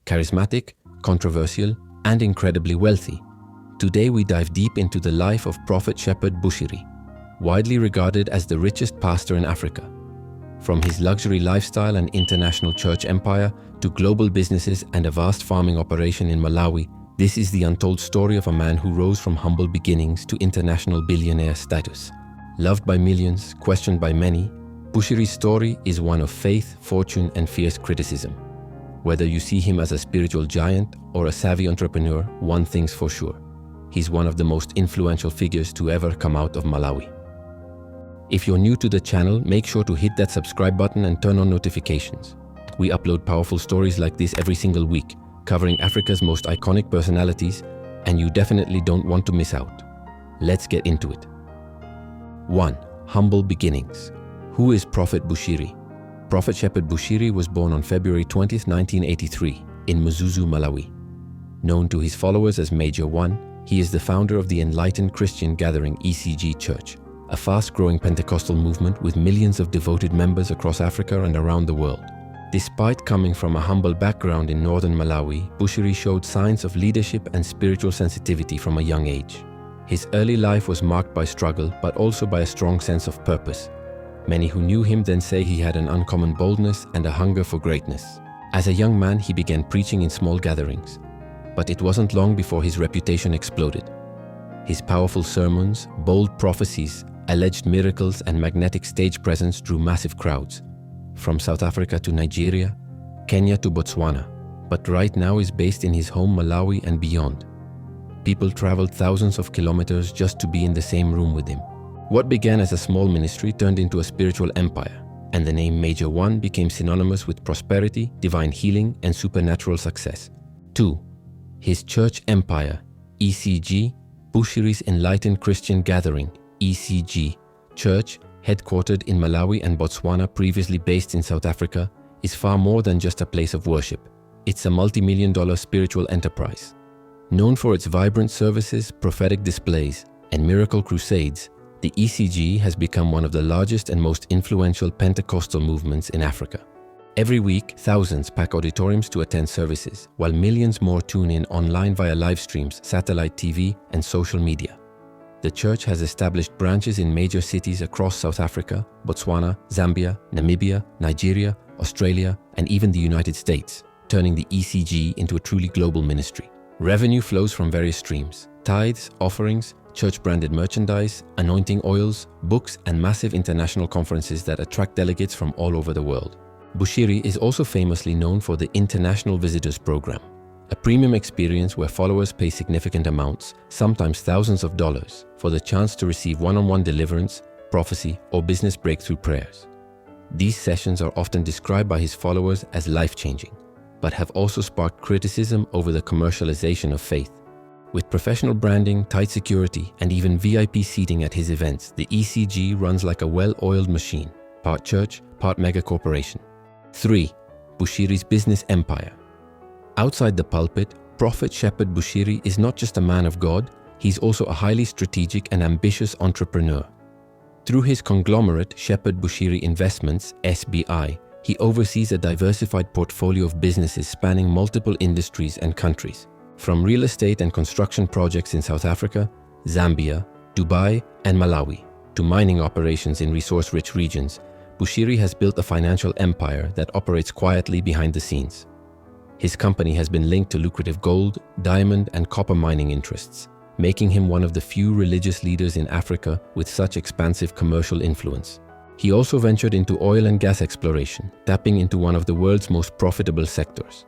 charismatic, controversial, and incredibly wealthy. Today we dive deep into the life of Prophet Shepherd Bushiri, widely regarded as the richest pastor in Africa. From his luxury lifestyle and international church empire to global businesses and a vast farming operation in Malawi, this is the untold story of a man who rose from humble beginnings to international billionaire status. Loved by millions, questioned by many, Bushiri's story is one of faith, fortune, and fierce criticism. Whether you see him as a spiritual giant or a savvy entrepreneur, one thing's for sure: he's one of the most influential figures to ever come out of Malawi. If you're new to the channel, make sure to hit that subscribe button and turn on notifications. We upload powerful stories like this every single week, covering Africa's most iconic personalities, and you definitely don't want to miss out. Let's get into it. 1. Humble beginnings. Who is Prophet Bushiri? Prophet Shepherd Bushiri was born on February 20, 1983, in Mzuzu, Malawi. Known to his followers as Major One, he is the founder of the Enlightened Christian Gathering (ECG Church), a fast-growing Pentecostal movement with millions of devoted members across Africa and around the world. Despite coming from a humble background in northern Malawi, Bushiri showed signs of leadership and spiritual sensitivity from a young age. His early life was marked by struggle, but also by a strong sense of purpose. Many who knew him then say he had an uncommon boldness and a hunger for greatness. As a young man, he began preaching in small gatherings, but it wasn't long before his reputation exploded. His powerful sermons, bold prophecies, alleged miracles, and magnetic stage presence drew massive crowds, from South Africa to Nigeria, Kenya to Botswana, but right now is based in his home Malawi and beyond. People traveled thousands of kilometers just to be in the same room with him. What began as a small ministry turned into a spiritual empire, and the name Major One became synonymous with prosperity, divine healing, and supernatural success. 2. His church empire, ECG, Bushiri's Enlightened Christian Gathering, ECG Church, headquartered in Malawi and Botswana, previously based in South Africa, is far more than just a place of worship. It's a multi-million-dollar spiritual enterprise. Known for its vibrant services, prophetic displays, and miracle crusades, the ECG has become one of the largest and most influential Pentecostal movements in Africa. Every week, thousands pack auditoriums to attend services, while millions more tune in online via live streams, satellite TV, and social media. The church has established branches in major cities across South Africa, Botswana, Zambia, Namibia, Nigeria, Australia, and even the United States, turning the ECG into a truly global ministry. Revenue flows from various streams: tithes, offerings, church-branded merchandise, anointing oils, books, and massive international conferences that attract delegates from all over the world. Bushiri is also famously known for the International Visitors Program, a premium experience where followers pay significant amounts, sometimes thousands of dollars, for the chance to receive one-on-one deliverance, prophecy, or business breakthrough prayers. These sessions are often described by his followers as life-changing, but have also sparked criticism over the commercialization of faith. With professional branding, tight security, and even VIP seating at his events, the ECG runs like a well-oiled machine, part church, part mega corporation. 3. Bushiri's business empire. Outside the pulpit, Prophet Shepherd Bushiri is not just a man of God, he's also a highly strategic and ambitious entrepreneur. Through his conglomerate, Shepherd Bushiri Investments, SBI, he oversees a diversified portfolio of businesses spanning multiple industries and countries. From real estate and construction projects in South Africa, Zambia, Dubai, and Malawi, to mining operations in resource-rich regions, Bushiri has built a financial empire that operates quietly behind the scenes. His company has been linked to lucrative gold, diamond, and copper mining interests, making him one of the few religious leaders in Africa with such expansive commercial influence. He also ventured into oil and gas exploration, tapping into one of the world's most profitable sectors.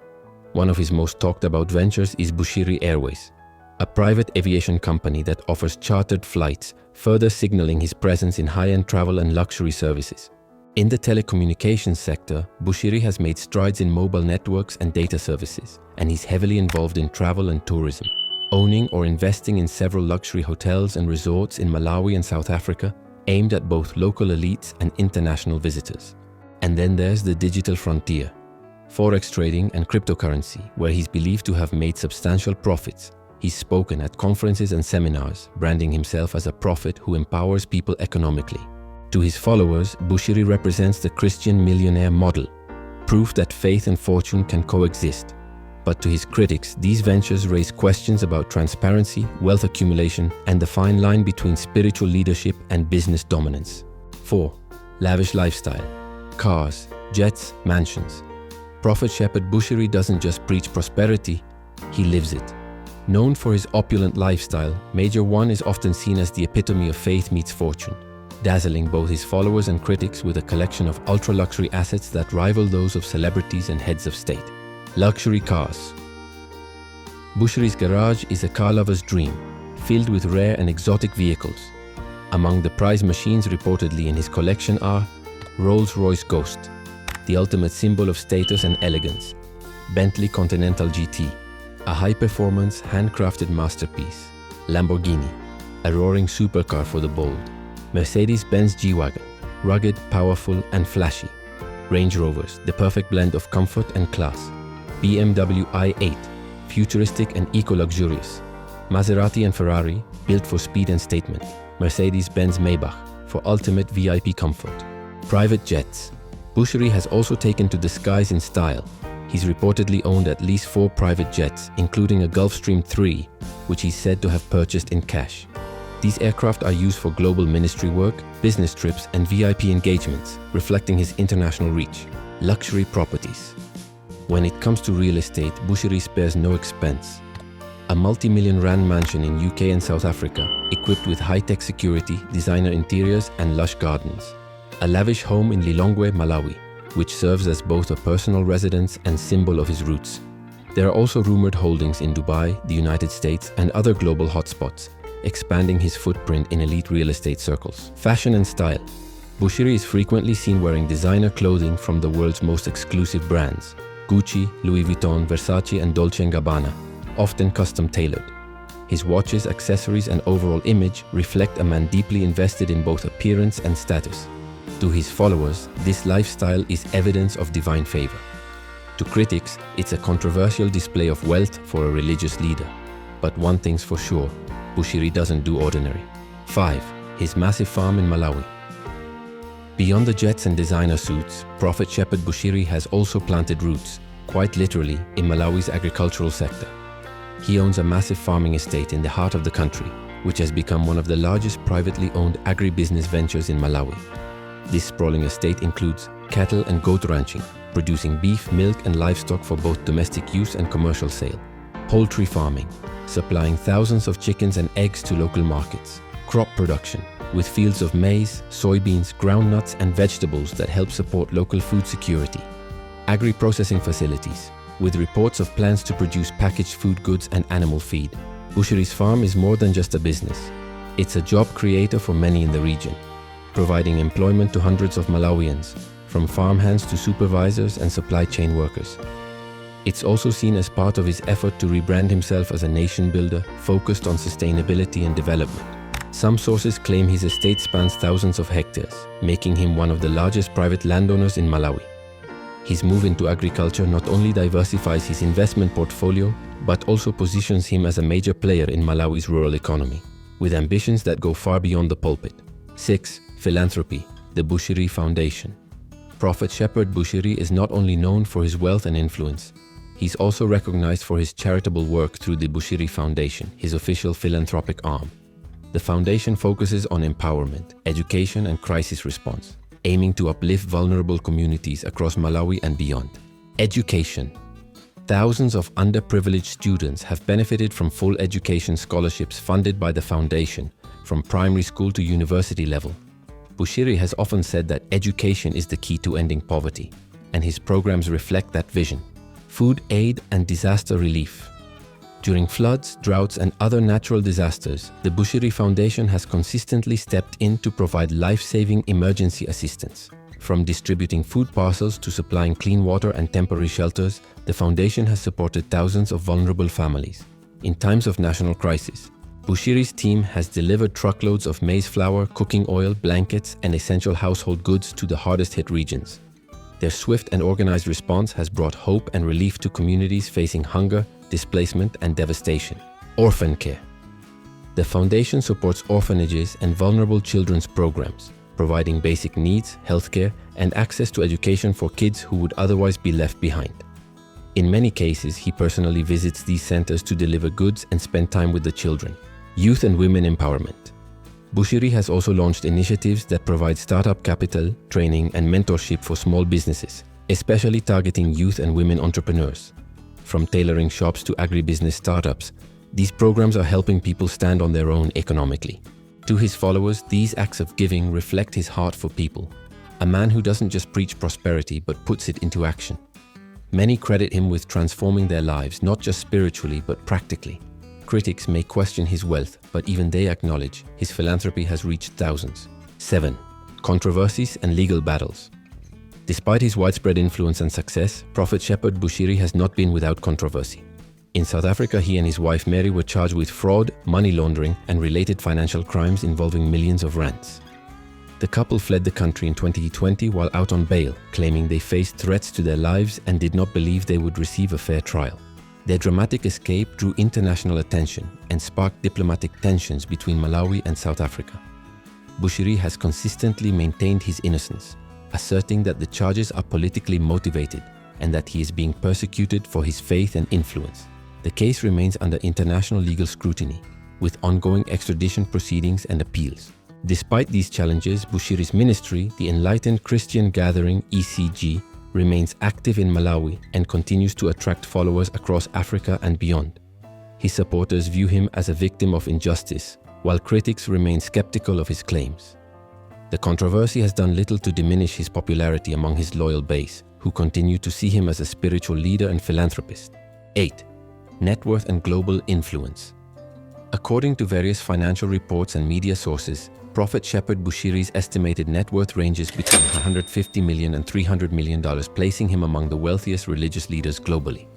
One of his most talked about ventures is Bushiri Airways, a private aviation company that offers chartered flights, further signaling his presence in high-end travel and luxury services. In the telecommunications sector, Bushiri has made strides in mobile networks and data services, and he's heavily involved in travel and tourism, owning or investing in several luxury hotels and resorts in Malawi and South Africa, aimed at both local elites and international visitors. And then there's the digital frontier, forex trading and cryptocurrency, where he's believed to have made substantial profits. He's spoken at conferences and seminars, branding himself as a prophet who empowers people economically. To his followers, Bushiri represents the Christian millionaire model, proof that faith and fortune can coexist. But to his critics, these ventures raise questions about transparency, wealth accumulation, and the fine line between spiritual leadership and business dominance. 4. Lavish lifestyle. Cars, jets, mansions. Prophet Shepherd Bushiri doesn't just preach prosperity, he lives it. Known for his opulent lifestyle, Major One is often seen as the epitome of faith meets fortune, dazzling both his followers and critics with a collection of ultra-luxury assets that rival those of celebrities and heads of state. Luxury cars. Bushiri's garage is a car lover's dream, filled with rare and exotic vehicles. Among the prize machines reportedly in his collection are Rolls-Royce Ghost, the ultimate symbol of status and elegance; Bentley Continental GT, a high-performance, handcrafted masterpiece; Lamborghini, a roaring supercar for the bold; Mercedes-Benz G-Wagon, rugged, powerful, and flashy; Range Rovers, the perfect blend of comfort and class; BMW i8, futuristic and eco-luxurious; Maserati and Ferrari, built for speed and statement; Mercedes-Benz Maybach, for ultimate VIP comfort. Private jets. Bushiri has also taken to the skies in style. He's reportedly owned at least 4 private jets, including a Gulfstream III, which he's said to have purchased in cash. These aircraft are used for global ministry work, business trips, and VIP engagements, reflecting his international reach. Luxury properties. When it comes to real estate, Bushiri spares no expense. A multi-million rand mansion in UK and South Africa, equipped with high-tech security, designer interiors, and lush gardens. A lavish home in Lilongwe, Malawi, which serves as both a personal residence and symbol of his roots. There are also rumored holdings in Dubai, the United States, and other global hotspots, expanding his footprint in elite real estate circles. Fashion and style. Bushiri is frequently seen wearing designer clothing from the world's most exclusive brands: Gucci, Louis Vuitton, Versace, and Dolce & Gabbana, often custom-tailored. His watches, accessories, and overall image reflect a man deeply invested in both appearance and status. To his followers, this lifestyle is evidence of divine favor. To critics, it's a controversial display of wealth for a religious leader. But one thing's for sure, Bushiri doesn't do ordinary. 5. His massive farm in Malawi. Beyond the jets and designer suits, Prophet Shepherd Bushiri has also planted roots, quite literally, in Malawi's agricultural sector. He owns a massive farming estate in the heart of the country, which has become one of the largest privately owned agribusiness ventures in Malawi. This sprawling estate includes cattle and goat ranching, producing beef, milk, and livestock for both domestic use and commercial sale; poultry farming, supplying thousands of chickens and eggs to local markets; crop production, with fields of maize, soybeans, groundnuts, and vegetables that help support local food security; agri-processing facilities, with reports of plans to produce packaged food goods and animal feed. Bushiri's farm is more than just a business. It's a job creator for many in the region, providing employment to hundreds of Malawians, from farmhands to supervisors and supply chain workers. It's also seen as part of his effort to rebrand himself as a nation builder focused on sustainability and development. Some sources claim his estate spans thousands of hectares, making him one of the largest private landowners in Malawi. His move into agriculture not only diversifies his investment portfolio, but also positions him as a major player in Malawi's rural economy, with ambitions that go far beyond the pulpit. 6. Philanthropy, the Bushiri Foundation. Prophet Shepherd Bushiri is not only known for his wealth and influence, he's also recognized for his charitable work through the Bushiri Foundation, his official philanthropic arm. The foundation focuses on empowerment, education, and crisis response, aiming to uplift vulnerable communities across Malawi and beyond. Education. Thousands of underprivileged students have benefited from full education scholarships funded by the foundation, from primary school to university level. Bushiri has often said that education is the key to ending poverty, and his programs reflect that vision. Food aid and disaster relief. During floods, droughts, and other natural disasters, the Bushiri Foundation has consistently stepped in to provide life-saving emergency assistance. From distributing food parcels to supplying clean water and temporary shelters, the foundation has supported thousands of vulnerable families. In times of national crisis, Bushiri's team has delivered truckloads of maize flour, cooking oil, blankets, and essential household goods to the hardest-hit regions. Their swift and organized response has brought hope and relief to communities facing hunger, displacement, and devastation. Orphan care. The foundation supports orphanages and vulnerable children's programs, providing basic needs, healthcare, and access to education for kids who would otherwise be left behind. In many cases, he personally visits these centers to deliver goods and spend time with the children. Youth and women empowerment. Bushiri has also launched initiatives that provide startup capital, training, and mentorship for small businesses, especially targeting youth and women entrepreneurs. From tailoring shops to agribusiness startups, these programs are helping people stand on their own economically. To his followers, these acts of giving reflect his heart for people, a man who doesn't just preach prosperity but puts it into action. Many credit him with transforming their lives, not just spiritually but practically. Critics may question his wealth, but even they acknowledge his philanthropy has reached thousands. 7. Controversies and legal battles. Despite his widespread influence and success, Prophet Shepherd Bushiri has not been without controversy. In South Africa, he and his wife Mary were charged with fraud, money laundering, and related financial crimes involving millions of rands. The couple fled the country in 2020 while out on bail, claiming they faced threats to their lives and did not believe they would receive a fair trial. Their dramatic escape drew international attention and sparked diplomatic tensions between Malawi and South Africa. Bushiri has consistently maintained his innocence, asserting that the charges are politically motivated and that he is being persecuted for his faith and influence. The case remains under international legal scrutiny, with ongoing extradition proceedings and appeals. Despite these challenges, Bushiri's ministry, the Enlightened Christian Gathering (ECG), remains active in Malawi and continues to attract followers across Africa and beyond. His supporters view him as a victim of injustice, while critics remain skeptical of his claims. The controversy has done little to diminish his popularity among his loyal base, who continue to see him as a spiritual leader and philanthropist. 8. Net worth and global influence. According to various financial reports and media sources, Prophet Shepherd Bushiri's estimated net worth ranges between $150 million and $300 million, placing him among the wealthiest religious leaders globally.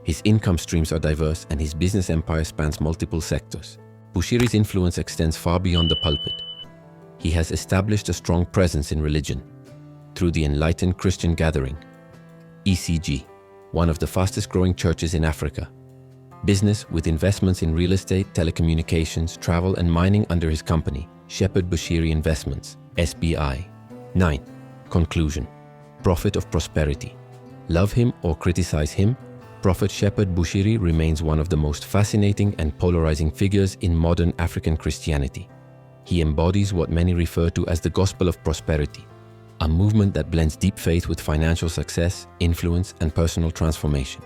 His income streams are diverse and his business empire spans multiple sectors. Bushiri's influence extends far beyond the pulpit. He has established a strong presence in religion through the Enlightened Christian Gathering, ECG, one of the fastest growing churches in Africa. Business with investments in real estate, telecommunications, travel, and mining under his company, Shepherd Bushiri Investments, SBI. 9. Conclusion. Prophet of prosperity. Love him or criticize him, Prophet Shepherd Bushiri remains one of the most fascinating and polarizing figures in modern African Christianity. He embodies what many refer to as the gospel of prosperity, a movement that blends deep faith with financial success, influence, and personal transformation.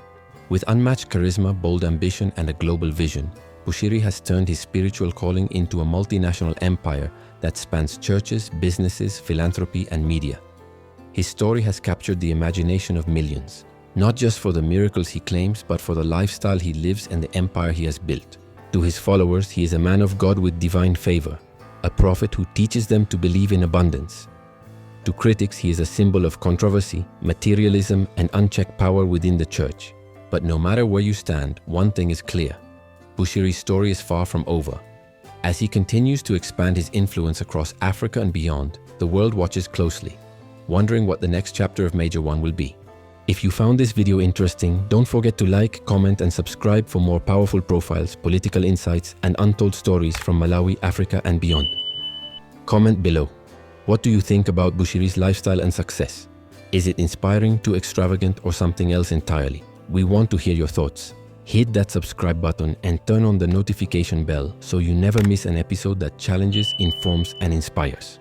With unmatched charisma, bold ambition, and a global vision, Bushiri has turned his spiritual calling into a multinational empire that spans churches, businesses, philanthropy, and media. His story has captured the imagination of millions, not just for the miracles he claims, but for the lifestyle he lives and the empire he has built. To his followers, he is a man of God with divine favor, a prophet who teaches them to believe in abundance. To critics, he is a symbol of controversy, materialism, and unchecked power within the church. But no matter where you stand, one thing is clear. Bushiri's story is far from over. As he continues to expand his influence across Africa and beyond, the world watches closely, wondering what the next chapter of Major One will be. If you found this video interesting, don't forget to like, comment, and subscribe for more powerful profiles, political insights, and untold stories from Malawi, Africa, and beyond. Comment below. What do you think about Bushiri's lifestyle and success? Is it inspiring, too extravagant, or something else entirely? We want to hear your thoughts. Hit that subscribe button and turn on the notification bell so you never miss an episode that challenges, informs, and inspires.